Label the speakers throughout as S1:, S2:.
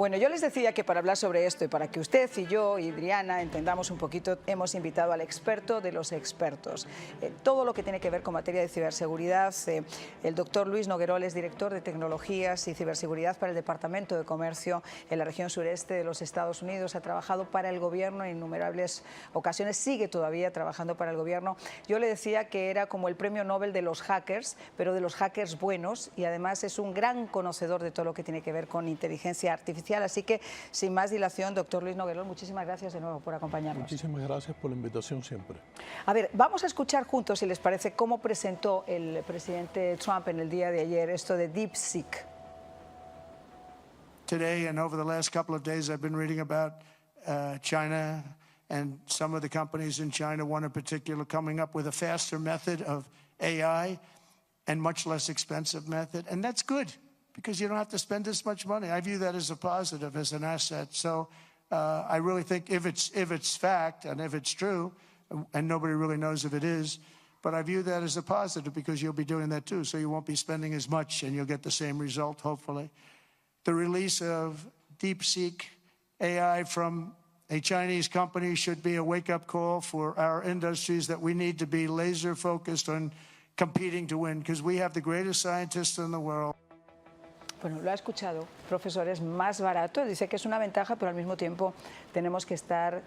S1: Bueno, yo les decía que para hablar sobre esto y para que usted y yo y Adriana entendamos un poquito, hemos invitado al experto de los expertos. Todo lo que tiene que ver con materia de ciberseguridad, el doctor Luis Noguerol es director de tecnologías y ciberseguridad para el Departamento de Comercio en la región sureste de los Estados Unidos. Ha trabajado para el gobierno en innumerables ocasiones, sigue todavía trabajando para el gobierno. Yo le decía que era como el premio Nobel de los hackers, pero de los hackers buenos, y además es un gran conocedor de todo lo que tiene que ver con inteligencia artificial. Así que, sin más dilación, doctor Luis Noguerol, muchísimas gracias de nuevo por acompañarnos.
S2: Muchísimas gracias por la invitación siempre.
S1: A ver, vamos a escuchar juntos, si les parece, cómo presentó el presidente Trump en el día de ayer esto de DeepSeek.
S3: Today and over the last couple of days, I've been reading about China and some of the companies in China, one in particular, coming up with a faster method of AI and much less expensive method. And that's good, because you don't have to spend this much money. I view that as a positive, as an asset. So I really think if it's fact and if it's true, and nobody really knows if it is, but I view that as a positive because you'll be doing that too. So you won't be spending as much and you'll get the same result, hopefully. The release of DeepSeek AI from a Chinese company should be a wake-up call for our industries that we need to be laser focused on competing to win, because we have the greatest scientists in the world.
S1: Bueno, lo ha escuchado, profesor, es más barato, dice que es una ventaja, pero al mismo tiempo tenemos que estar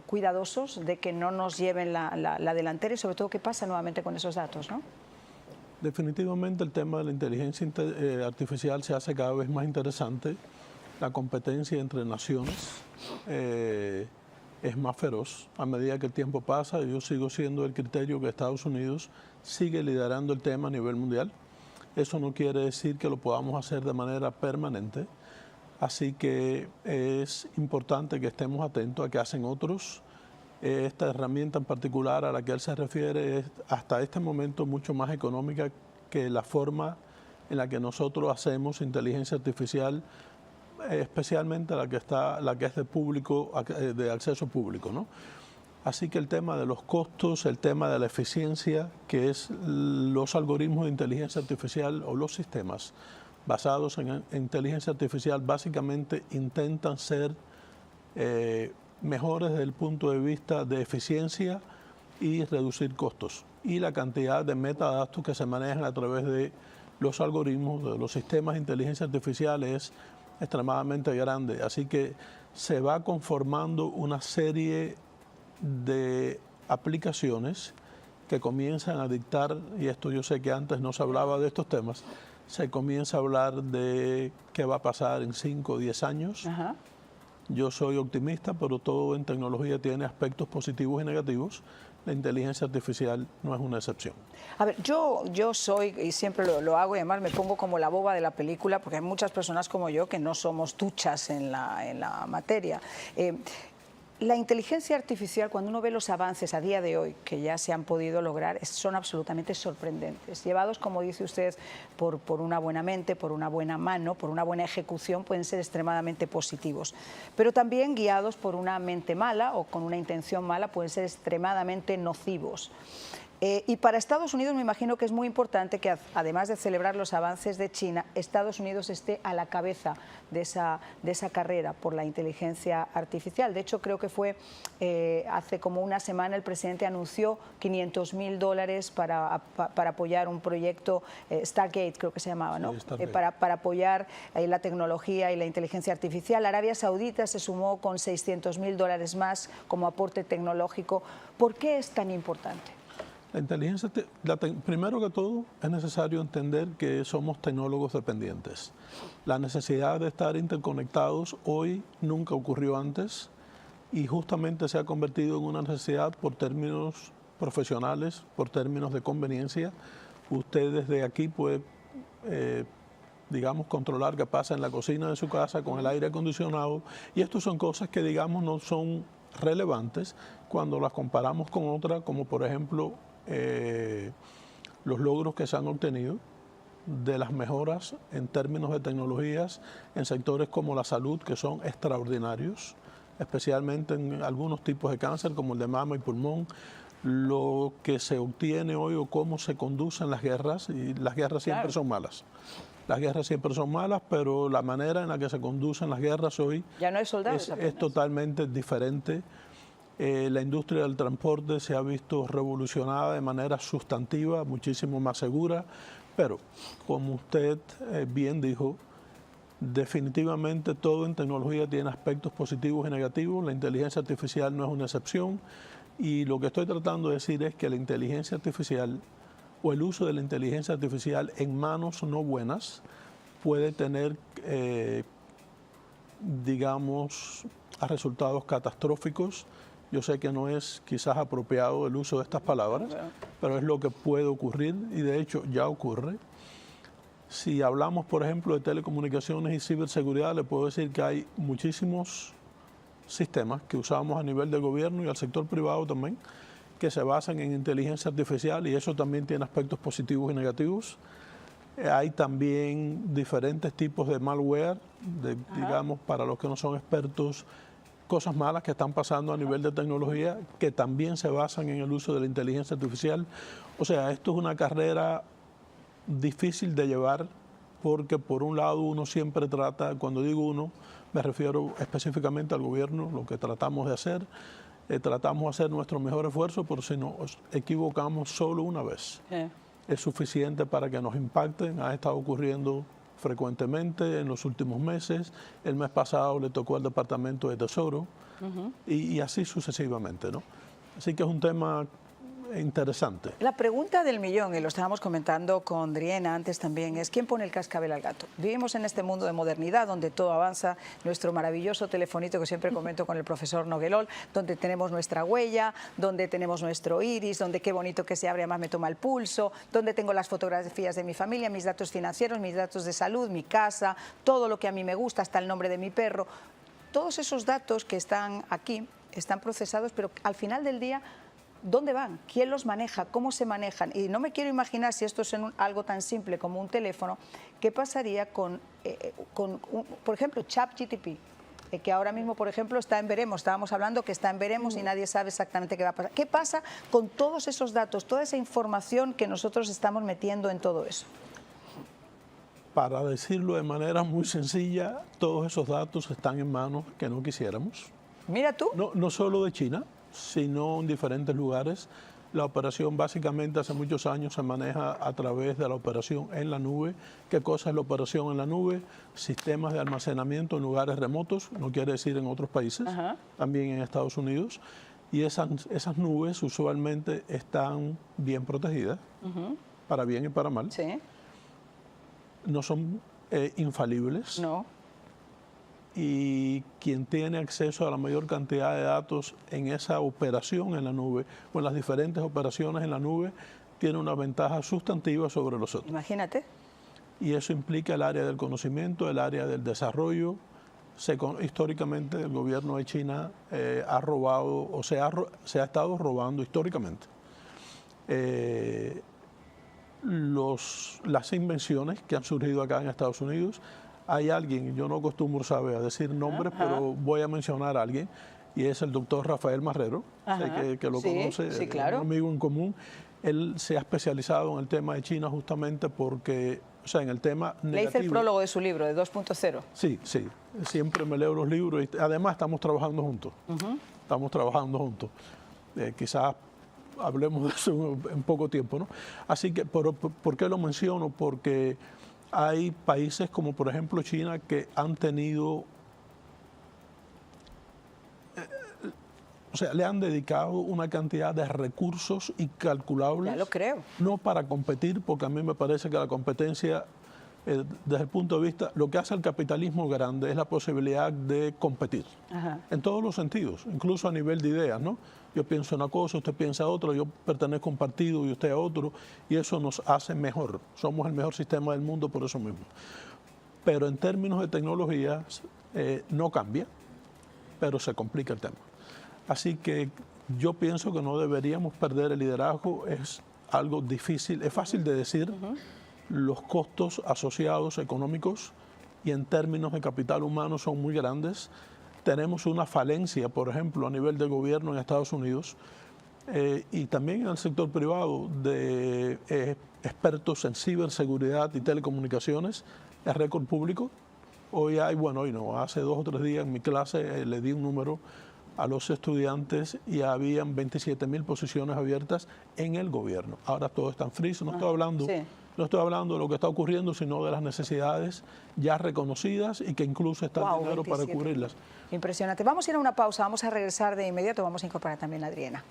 S1: cuidadosos de que no nos lleven la delantera y sobre todo qué pasa nuevamente con esos datos, ¿no?
S2: Definitivamente el tema de la inteligencia artificial se hace cada vez más interesante. La competencia entre naciones es más feroz. A medida que el tiempo pasa, yo sigo siendo el criterio que Estados Unidos sigue liderando el tema a nivel mundial. Eso no quiere decir que lo podamos hacer de manera permanente. Así que es importante que estemos atentos a qué hacen otros. Esta herramienta en particular a la que él se refiere es hasta este momento mucho más económica que la forma en la que nosotros hacemos inteligencia artificial, especialmente la que es de acceso público, ¿no? Así que el tema de los costos, el tema de la eficiencia, que es los algoritmos de inteligencia artificial o los sistemas basados en inteligencia artificial, básicamente intentan ser mejores desde el punto de vista de eficiencia y reducir costos. Y la cantidad de metadatos que se manejan a través de los algoritmos, de los sistemas de inteligencia artificial es extremadamente grande. Así que se va conformando una serie de aplicaciones que comienzan a dictar, y esto yo sé que antes no se hablaba de estos temas, se comienza a hablar de qué va a pasar en 5 o 10 años.
S1: Ajá.
S2: Yo soy optimista, pero todo en tecnología tiene aspectos positivos y negativos. La inteligencia artificial no es una excepción.
S1: A ver, yo soy, y siempre lo hago, y además me pongo como la boba de la película, porque hay muchas personas como yo que no somos duchas en la materia. La inteligencia artificial, cuando uno ve los avances a día de hoy que ya se han podido lograr, son absolutamente sorprendentes. Llevados, como dice usted, por una buena mente, por una buena mano, por una buena ejecución, pueden ser extremadamente positivos. Pero también guiados por una mente mala o con una intención mala, pueden ser extremadamente nocivos. Y para Estados Unidos me imagino que es muy importante que, además de celebrar los avances de China, Estados Unidos esté a la cabeza de esa carrera por la inteligencia artificial. De hecho, creo que fue hace como una semana el presidente anunció $500.000 para apoyar un proyecto, Stargate creo que se llamaba, ¿no?
S2: Sí,
S1: para apoyar la tecnología y la inteligencia artificial. Arabia Saudita se sumó con $600.000 más como aporte tecnológico. ¿Por qué es tan importante?
S2: La inteligencia, primero que todo, es necesario entender que somos tecnólogos dependientes. La necesidad de estar interconectados hoy nunca ocurrió antes y justamente se ha convertido en una necesidad por términos profesionales, por términos de conveniencia. Usted desde aquí puede, digamos, controlar qué pasa en la cocina de su casa con el aire acondicionado, y estas son cosas que, digamos, no son relevantes cuando las comparamos con otras, como por ejemplo los logros que se han obtenido de las mejoras en términos de tecnologías en sectores como la salud, que son extraordinarios, especialmente en algunos tipos de cáncer como el de mama y pulmón, lo que se obtiene hoy o cómo se conducen las guerras, y las guerras siempre son malas. las guerras siempre son malas, pero la manera en la que se conducen las guerras hoy
S1: ya no hay soldados
S2: es totalmente diferente. La industria del transporte se ha visto revolucionada de manera sustantiva, muchísimo más segura, pero como usted bien dijo, definitivamente todo en tecnología tiene aspectos positivos y negativos. La inteligencia artificial no es una excepción, y lo que estoy tratando de decir es que la inteligencia artificial o el uso de la inteligencia artificial en manos no buenas puede tener, digamos, resultados catastróficos. Yo sé que no es quizás apropiado el uso de estas palabras, pero es lo que puede ocurrir, y de hecho ya ocurre. Si hablamos, por ejemplo, de telecomunicaciones y ciberseguridad, le puedo decir que hay muchísimos sistemas que usamos a nivel de gobierno y al sector privado también, que se basan en inteligencia artificial, y eso también tiene aspectos positivos y negativos. Hay también diferentes tipos de malware, digamos, para los que no son expertos, cosas malas que están pasando a nivel de tecnología que también se basan en el uso de la inteligencia artificial. O sea, esto es una carrera difícil de llevar, porque por un lado uno siempre trata, cuando digo uno, me refiero específicamente al gobierno, lo que tratamos de hacer, tratamos de hacer nuestro mejor esfuerzo, pero si nos equivocamos solo una vez, es suficiente para que nos impacten. Ha estado ocurriendo frecuentemente en los últimos meses. El mes pasado le tocó al Departamento de Tesoro, y así sucesivamente, ¿no? Así que es un tema interesante.
S1: La pregunta del millón, y lo estábamos comentando con Driena antes también, es ¿quién pone el cascabel al gato? Vivimos en este mundo de modernidad donde todo avanza, nuestro maravilloso telefonito que siempre comento con el profesor Noguelol, donde tenemos nuestra huella, donde tenemos nuestro iris, donde qué bonito que se abre, además me toma el pulso, donde tengo las fotografías de mi familia, mis datos financieros, mis datos de salud, mi casa, todo lo que a mí me gusta, hasta el nombre de mi perro. Todos esos datos que están aquí están procesados, pero al final del día, ¿dónde van? ¿Quién los maneja? ¿Cómo se manejan? Y no me quiero imaginar, si esto es algo tan simple como un teléfono, ¿qué pasaría con por ejemplo, ChatGPT? Que ahora mismo, por ejemplo, está en veremos. Estábamos hablando que está en veremos y nadie sabe exactamente qué va a pasar. ¿Qué pasa con todos esos datos, toda esa información que nosotros estamos metiendo en todo eso?
S2: Para decirlo de manera muy sencilla, todos esos datos están en manos que no quisiéramos.
S1: Mira tú.
S2: No solo de China, sino en diferentes lugares. La operación básicamente hace muchos años se maneja a través de la operación en la nube. ¿Qué cosa es la operación en la nube? Sistemas de almacenamiento en lugares remotos, no quiere decir en otros países, también en Estados Unidos. Y esas nubes usualmente están bien protegidas, para bien y para mal.
S1: Sí.
S2: No son infalibles.
S1: No.
S2: Y quien tiene acceso a la mayor cantidad de datos en esa operación en la nube o en las diferentes operaciones en la nube tiene una ventaja sustantiva sobre los otros.
S1: Imagínate.
S2: Y eso implica el área del conocimiento, el área del desarrollo. Históricamente el gobierno de China ha robado o se ha estado robando históricamente las invenciones que han surgido acá en Estados Unidos. Hay alguien, yo no acostumbro saber a decir nombres, pero voy a mencionar a alguien, y es el doctor Rafael Marrero, sé que lo conoce,
S1: sí, claro.
S2: Un amigo en común. Él se ha especializado en el tema de China justamente porque, o sea, en el tema negativo.
S1: Le hice el prólogo de su libro, de 2.0.
S2: Sí, siempre me leo los libros y además estamos trabajando juntos. Estamos trabajando juntos. Quizás hablemos de eso en poco tiempo, ¿no? Así que, ¿por qué lo menciono? Porque hay países como por ejemplo China que han tenido, o sea, le han dedicado una cantidad de recursos incalculables.
S1: Ya lo creo.
S2: No para competir, porque a mí me parece que la competencia, desde el punto de vista, lo que hace el capitalismo grande es la posibilidad de competir. En todos los sentidos, incluso a nivel de ideas, ¿no? Yo pienso una cosa, usted piensa otra, yo pertenezco a un partido y usted a otro, y eso nos hace mejor. Somos el mejor sistema del mundo por eso mismo. Pero en términos de tecnología no cambia, pero se complica el tema. Así que yo pienso que no deberíamos perder el liderazgo. Es algo difícil, es fácil de decir, los costos asociados económicos y en términos de capital humano son muy grandes. Tenemos una falencia, por ejemplo, a nivel de gobierno en Estados Unidos. y también en el sector privado de expertos en ciberseguridad y telecomunicaciones, es récord público. Hoy hay, bueno, hoy no, hace 2 o 3 días en mi clase le di un número a los estudiantes y habían 27.000 posiciones abiertas en el gobierno. Ahora todo está en freeze, no estoy hablando...
S1: Sí.
S2: No estoy hablando de lo que está ocurriendo, sino de las necesidades ya reconocidas y que incluso está el dinero para cubrirlas.
S1: Impresionante. Vamos a ir a una pausa, vamos a regresar de inmediato, vamos a incorporar también a Adriana.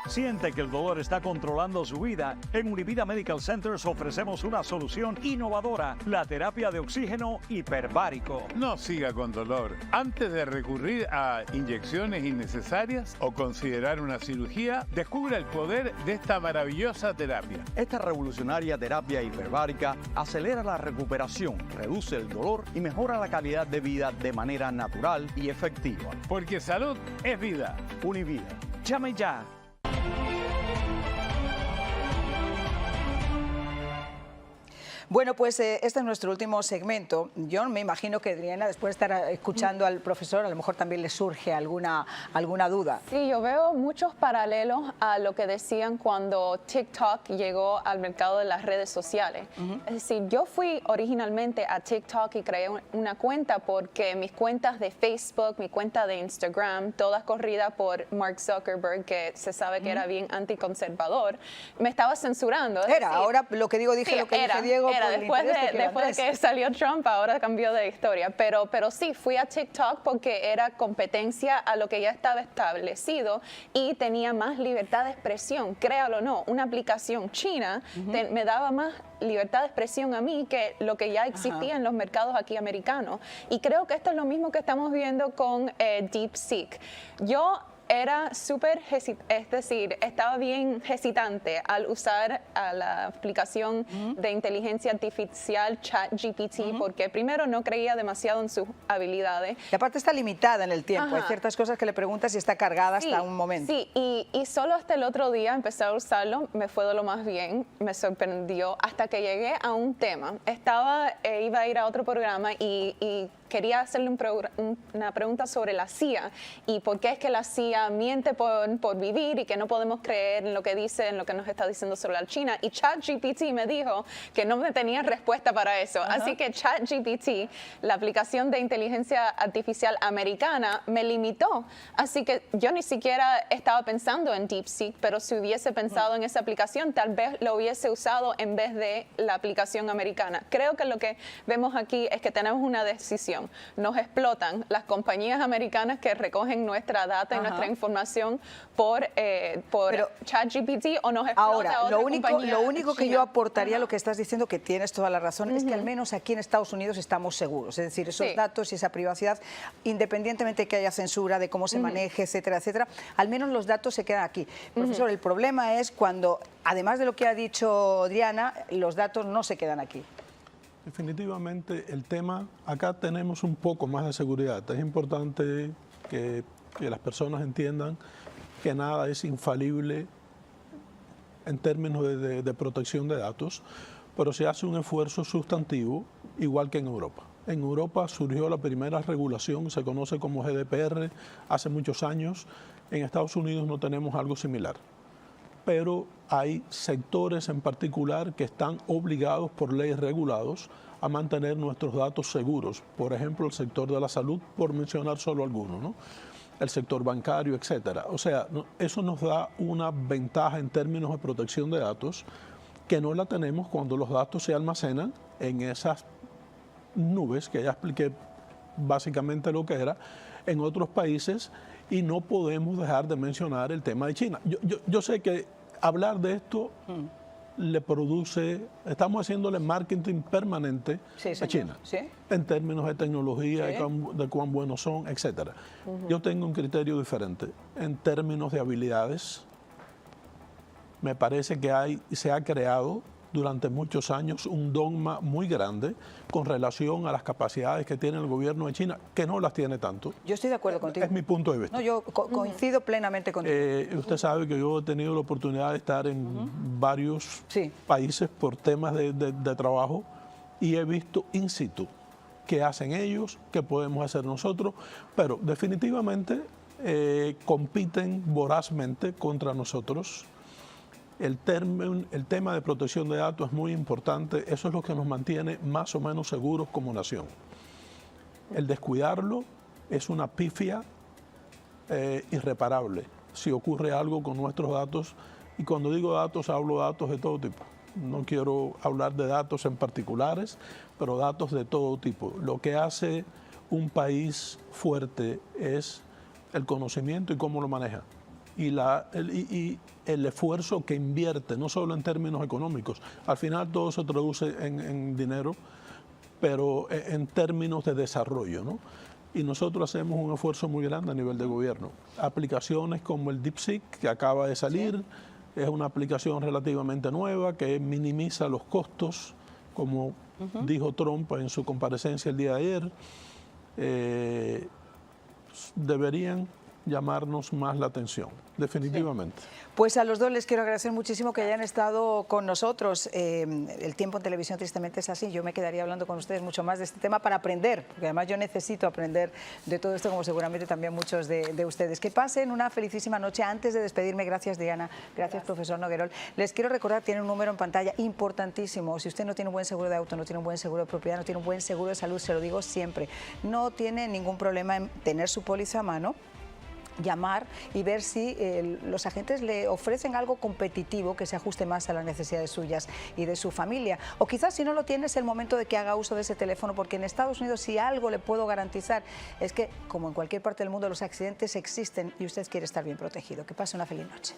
S4: Siente que el dolor está controlando su vida. En Univida Medical Centers ofrecemos una solución innovadora, la terapia de oxígeno hiperbárico.
S5: No siga con dolor. Antes de recurrir a inyecciones innecesarias o considerar una cirugía, descubra el poder de esta maravillosa terapia.
S6: Esta revolucionaria terapia hiperbárica acelera la recuperación, reduce el dolor y mejora la calidad de vida de manera natural y efectiva.
S5: Porque salud es vida.
S6: Univida.
S4: Llame ya.
S1: Bueno, pues este es nuestro último segmento. Yo me imagino que Adriana, después de estar escuchando al profesor, a lo mejor también le surge alguna duda.
S7: Sí, yo veo muchos paralelos a lo que decían cuando TikTok llegó al mercado de las redes sociales. Es decir, yo fui originalmente a TikTok y creé una cuenta porque mis cuentas de Facebook, mi cuenta de Instagram, todas corridas por Mark Zuckerberg, que se sabe que era bien anticonservador, me estaba censurando. Es decir,
S1: ahora lo que digo, dije
S7: sí,
S1: lo que dice Diego.
S7: Después de que salió Trump, ahora cambió de historia. Pero sí, fui a TikTok porque era competencia a lo que ya estaba establecido y tenía más libertad de expresión. Créalo o no, una aplicación china me daba más libertad de expresión a mí que lo que ya existía en los mercados aquí americanos. Y creo que esto es lo mismo que estamos viendo con DeepSeek. Yo era súper, es decir, estaba bien hesitante al usar a la aplicación de inteligencia artificial ChatGPT porque primero no creía demasiado en sus habilidades.
S1: Y aparte está limitada en el tiempo, hay ciertas cosas que le preguntas y está cargada hasta un momento.
S7: Sí, y solo hasta el otro día empecé a usarlo, me fue de lo más bien, me sorprendió, hasta que llegué a un tema. Iba a ir a otro programa y quería hacerle una pregunta sobre la CIA y por qué es que la CIA miente por vivir y que no podemos creer en lo que dice, en lo que nos está diciendo sobre la China. Y ChatGPT me dijo que no me tenía respuesta para eso. Así que ChatGPT, la aplicación de inteligencia artificial americana, me limitó. Así que yo ni siquiera estaba pensando en DeepSeek, pero si hubiese pensado en esa aplicación, tal vez lo hubiese usado en vez de la aplicación americana. Creo que lo que vemos aquí es que tenemos una decisión. Nos explotan las compañías americanas que recogen nuestra data y nuestra información por ChatGPT o nos explota
S1: ahora,
S7: otra
S1: lo único que
S7: china.
S1: yo aportaría a lo que estás diciendo, que tienes toda la razón, es que al menos aquí en Estados Unidos estamos seguros. Es decir, esos datos y esa privacidad, independientemente de que haya censura, de cómo se maneje, etcétera, etcétera, al menos los datos se quedan aquí. Profesor, el problema es cuando, además de lo que ha dicho Adriana, los datos no se quedan aquí.
S2: Definitivamente el tema, acá tenemos un poco más de seguridad. Es importante que las personas entiendan que nada es infalible en términos de protección de datos, pero se hace un esfuerzo sustantivo, igual que en Europa. En Europa surgió la primera regulación, se conoce como GDPR, hace muchos años. En Estados Unidos no tenemos algo similar, pero hay sectores en particular que están obligados por leyes regulados a mantener nuestros datos seguros. Por ejemplo, el sector de la salud, por mencionar solo algunos, ¿no? El sector bancario, etcétera. O sea, eso nos da una ventaja en términos de protección de datos que no la tenemos cuando los datos se almacenan en esas nubes, que ya expliqué básicamente lo que era, en otros países, y no podemos dejar de mencionar el tema de China. Yo sé que hablar de esto le produce, estamos haciéndole marketing permanente a China, en términos de tecnología, de cuán buenos son, etcétera. Yo tengo un criterio diferente. En términos de habilidades, me parece que se ha creado durante muchos años un dogma muy grande con relación a las capacidades que tiene el gobierno de China, que no las tiene tanto.
S1: Yo estoy de acuerdo contigo.
S2: Es mi punto de vista.
S1: No, yo coincido plenamente contigo.
S2: Usted sabe que yo he tenido la oportunidad de estar en varios países por temas de trabajo y he visto in situ qué hacen ellos, qué podemos hacer nosotros, pero definitivamente compiten vorazmente contra nosotros. El tema de protección de datos es muy importante, eso es lo que nos mantiene más o menos seguros como nación. El descuidarlo es una pifia irreparable si ocurre algo con nuestros datos, y cuando digo datos hablo de datos de todo tipo. No quiero hablar de datos en particulares, pero datos de todo tipo. Lo que hace un país fuerte es el conocimiento y cómo lo maneja. Y el esfuerzo que invierte, no solo en términos económicos. Al final todo se traduce en dinero, pero en términos de desarrollo, ¿no? Y nosotros hacemos un esfuerzo muy grande a nivel de gobierno. Aplicaciones como el DeepSeek, que acaba de salir, sí. Es una aplicación relativamente nueva que minimiza los costos, como dijo Trump en su comparecencia el día de ayer. Deberían llamarnos más la atención, definitivamente.
S1: Sí. Pues a los dos les quiero agradecer muchísimo que hayan estado con nosotros. El tiempo en televisión tristemente es así, yo me quedaría hablando con ustedes mucho más de este tema para aprender, porque además yo necesito aprender de todo esto, como seguramente también muchos de ustedes. Que pasen una felicísima noche. Antes de despedirme, gracias Diana, gracias profesor Noguerol. Les quiero recordar, tienen un número en pantalla importantísimo. Si usted no tiene un buen seguro de auto, no tiene un buen seguro de propiedad, no tiene un buen seguro de salud, se lo digo siempre, no tiene ningún problema en tener su póliza a mano, llamar y ver si los agentes le ofrecen algo competitivo que se ajuste más a las necesidades suyas y de su familia. O quizás si no lo tiene es el momento de que haga uso de ese teléfono, porque en Estados Unidos si algo le puedo garantizar es que, como en cualquier parte del mundo, los accidentes existen y usted quiere estar bien protegido. Que pase una feliz noche.